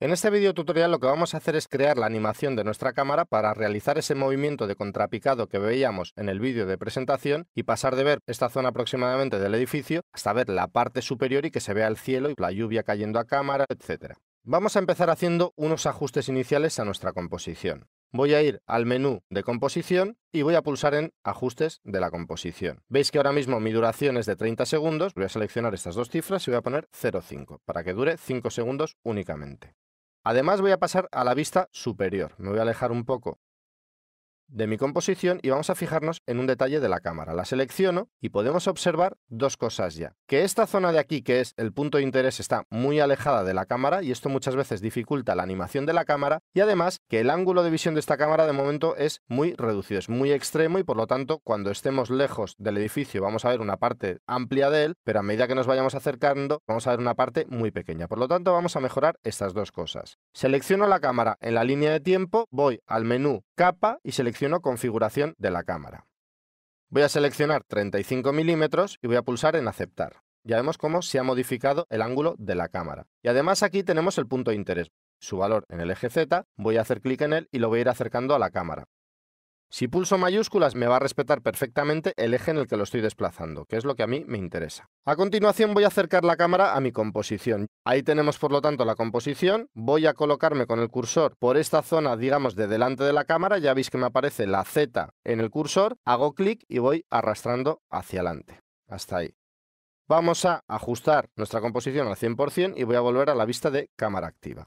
En este vídeo tutorial lo que vamos a hacer es crear la animación de nuestra cámara para realizar ese movimiento de contrapicado que veíamos en el vídeo de presentación y pasar de ver esta zona aproximadamente del edificio hasta ver la parte superior y que se vea el cielo y la lluvia cayendo a cámara, etc. Vamos a empezar haciendo unos ajustes iniciales a nuestra composición. Voy a ir al menú de composición y voy a pulsar en ajustes de la composición. Veis que ahora mismo mi duración es de 30 segundos, voy a seleccionar estas dos cifras y voy a poner 0,5 para que dure 5 segundos únicamente. Además voy a pasar a la vista superior, me voy a alejar un poco de mi composición y vamos a fijarnos en un detalle de la cámara. La selecciono y podemos observar dos cosas ya. Que esta zona de aquí, que es el punto de interés, está muy alejada de la cámara y esto muchas veces dificulta la animación de la cámara, y además que el ángulo de visión de esta cámara de momento es muy reducido, es muy extremo y por lo tanto cuando estemos lejos del edificio vamos a ver una parte amplia de él, pero a medida que nos vayamos acercando vamos a ver una parte muy pequeña. Por lo tanto vamos a mejorar estas dos cosas. Selecciono la cámara en la línea de tiempo, voy al menú capa y selecciono configuración de la cámara. Voy a seleccionar 35 milímetros y voy a pulsar en aceptar. Ya vemos cómo se ha modificado el ángulo de la cámara. Y además aquí tenemos el punto de interés, su valor en el eje Z, voy a hacer clic en él y lo voy a ir acercando a la cámara. Si pulso mayúsculas me va a respetar perfectamente el eje en el que lo estoy desplazando, que es lo que a mí me interesa. A continuación voy a acercar la cámara a mi composición. Ahí tenemos por lo tanto la composición, voy a colocarme con el cursor por esta zona, digamos, de delante de la cámara, ya veis que me aparece la Z en el cursor, hago clic y voy arrastrando hacia adelante, hasta ahí. Vamos a ajustar nuestra composición al 100% y voy a volver a la vista de cámara activa.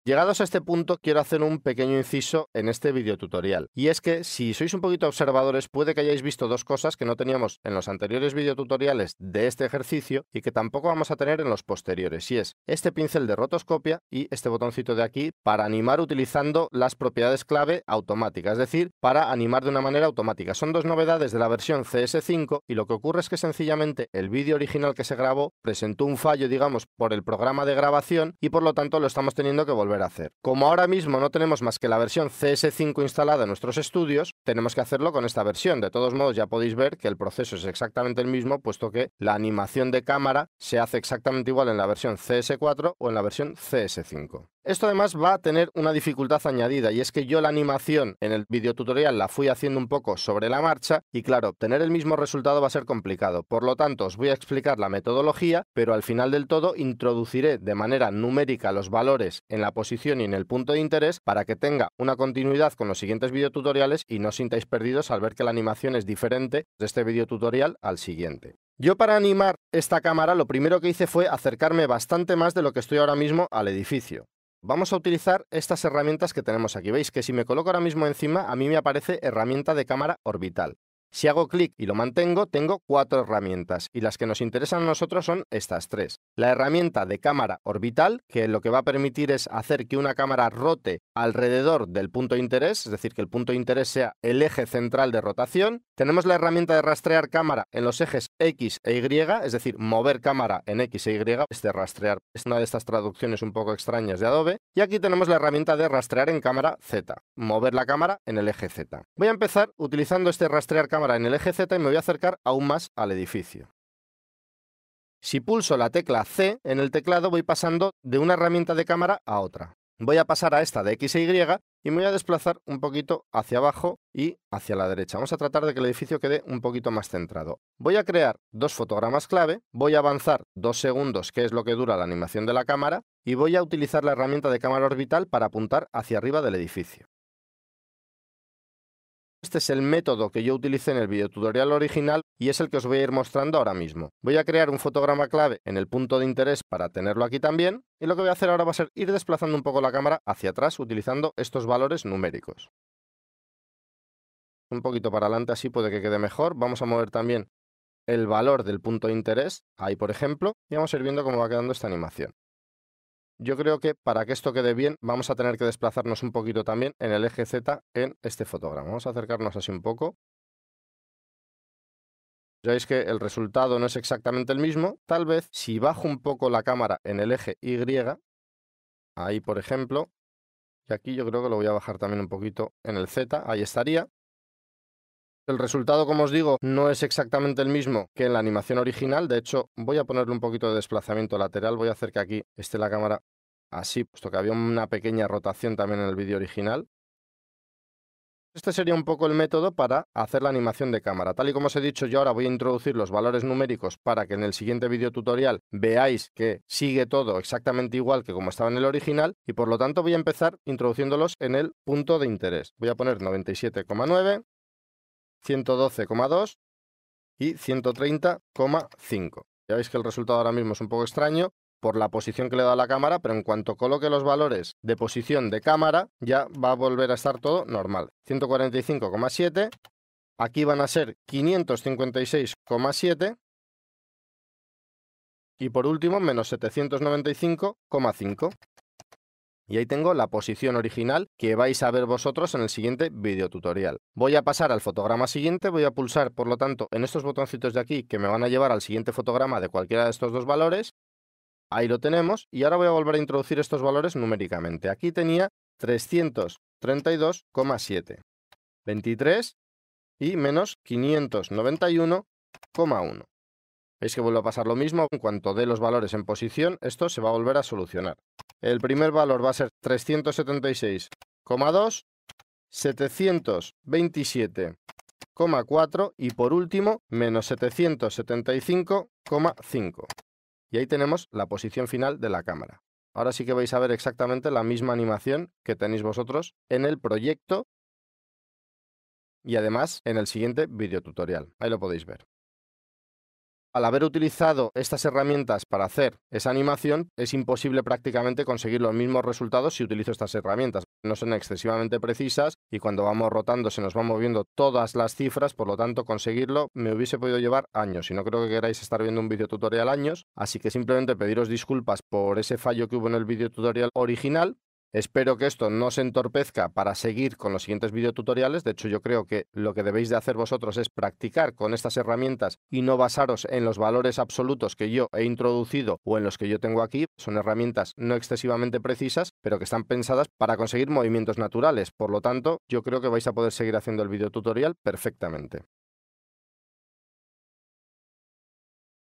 Llegados a este punto, quiero hacer un pequeño inciso en este videotutorial, y es que si sois un poquito observadores puede que hayáis visto dos cosas que no teníamos en los anteriores videotutoriales de este ejercicio y que tampoco vamos a tener en los posteriores, y es este pincel de rotoscopia y este botoncito de aquí para animar utilizando las propiedades clave automáticas, es decir, para animar de una manera automática. Son dos novedades de la versión CS5 y lo que ocurre es que sencillamente el vídeo original que se grabó presentó un fallo, digamos, por el programa de grabación y por lo tanto lo estamos teniendo que volver a hacer. Como ahora mismo no tenemos más que la versión CS5 instalada en nuestros estudios, tenemos que hacerlo con esta versión. De todos modos, ya podéis ver que el proceso es exactamente el mismo, puesto que la animación de cámara se hace exactamente igual en la versión CS4 o en la versión CS5. Esto además va a tener una dificultad añadida, y es que yo la animación en el videotutorial la fui haciendo un poco sobre la marcha y claro, obtener el mismo resultado va a ser complicado. Por lo tanto, os voy a explicar la metodología, pero al final del todo introduciré de manera numérica los valores en la posición y en el punto de interés para que tenga una continuidad con los siguientes videotutoriales y no os sintáis perdidos al ver que la animación es diferente de este videotutorial al siguiente. Yo para animar esta cámara lo primero que hice fue acercarme bastante más de lo que estoy ahora mismo al edificio. Vamos a utilizar estas herramientas que tenemos aquí. Veis que si me coloco ahora mismo encima, a mí me aparece herramienta de cámara orbital. Si hago clic y lo mantengo, tengo 4 herramientas y las que nos interesan a nosotros son estas 3. La herramienta de cámara orbital, que lo que va a permitir es hacer que una cámara rote alrededor del punto de interés, es decir, que el punto de interés sea el eje central de rotación. Tenemos la herramienta de rastrear cámara en los ejes X e Y, es decir, mover cámara en X e Y. Este rastrear es una de estas traducciones un poco extrañas de Adobe. Y aquí tenemos la herramienta de rastrear en cámara Z, mover la cámara en el eje Z. Voy a empezar utilizando este rastrear cámara en el eje Z y me voy a acercar aún más al edificio. Si pulso la tecla C en el teclado voy pasando de una herramienta de cámara a otra. Voy a pasar a esta de X e Y y me voy a desplazar un poquito hacia abajo y hacia la derecha. Vamos a tratar de que el edificio quede un poquito más centrado. Voy a crear dos fotogramas clave, voy a avanzar 2 segundos, que es lo que dura la animación de la cámara, y voy a utilizar la herramienta de cámara orbital para apuntar hacia arriba del edificio. Este es el método que yo utilicé en el videotutorial original y es el que os voy a ir mostrando ahora mismo. Voy a crear un fotograma clave en el punto de interés para tenerlo aquí también, y lo que voy a hacer ahora va a ser ir desplazando un poco la cámara hacia atrás utilizando estos valores numéricos. Un poquito para adelante, así puede que quede mejor. Vamos a mover también el valor del punto de interés, ahí por ejemplo, y vamos a ir viendo cómo va quedando esta animación. Yo creo que para que esto quede bien vamos a tener que desplazarnos un poquito también en el eje Z en este fotograma. Vamos a acercarnos así un poco. Ya veis que el resultado no es exactamente el mismo. Tal vez si bajo un poco la cámara en el eje Y, ahí por ejemplo, y aquí yo creo que lo voy a bajar también un poquito en el Z, ahí estaría. El resultado, como os digo, no es exactamente el mismo que en la animación original. De hecho, voy a ponerle un poquito de desplazamiento lateral. Voy a hacer que aquí esté la cámara así, puesto que había una pequeña rotación también en el vídeo original. Este sería un poco el método para hacer la animación de cámara. Tal y como os he dicho, yo ahora voy a introducir los valores numéricos para que en el siguiente vídeo tutorial veáis que sigue todo exactamente igual que como estaba en el original, y por lo tanto voy a empezar introduciéndolos en el punto de interés. Voy a poner 97,9, 112,2 y 130,5. Ya veis que el resultado ahora mismo es un poco extraño por la posición que le da a la cámara, pero en cuanto coloque los valores de posición de cámara, ya va a volver a estar todo normal. 145,7, aquí van a ser 556,7 y por último menos 795,5. Y ahí tengo la posición original que vais a ver vosotros en el siguiente video tutorial. Voy a pasar al fotograma siguiente, voy a pulsar por lo tanto en estos botoncitos de aquí que me van a llevar al siguiente fotograma de cualquiera de estos dos valores. Ahí lo tenemos y ahora voy a volver a introducir estos valores numéricamente. Aquí tenía 332,7, 23 y menos 591,1. Veis que vuelve a pasar lo mismo, en cuanto dé los valores en posición, esto se va a volver a solucionar. El primer valor va a ser 376,2, 727,4 y por último, menos 775,5. Y ahí tenemos la posición final de la cámara. Ahora sí que vais a ver exactamente la misma animación que tenéis vosotros en el proyecto y además en el siguiente video tutorial. Ahí lo podéis ver. Al haber utilizado estas herramientas para hacer esa animación, es imposible prácticamente conseguir los mismos resultados si utilizo estas herramientas. No son excesivamente precisas y cuando vamos rotando se nos van moviendo todas las cifras, por lo tanto conseguirlo me hubiese podido llevar años y no creo que queráis estar viendo un vídeo tutorial años, así que simplemente pediros disculpas por ese fallo que hubo en el vídeo tutorial original. Espero que esto no se entorpezca para seguir con los siguientes videotutoriales. De hecho, yo creo que lo que debéis de hacer vosotros es practicar con estas herramientas y no basaros en los valores absolutos que yo he introducido o en los que yo tengo aquí. Son herramientas no excesivamente precisas, pero que están pensadas para conseguir movimientos naturales. Por lo tanto, yo creo que vais a poder seguir haciendo el videotutorial perfectamente.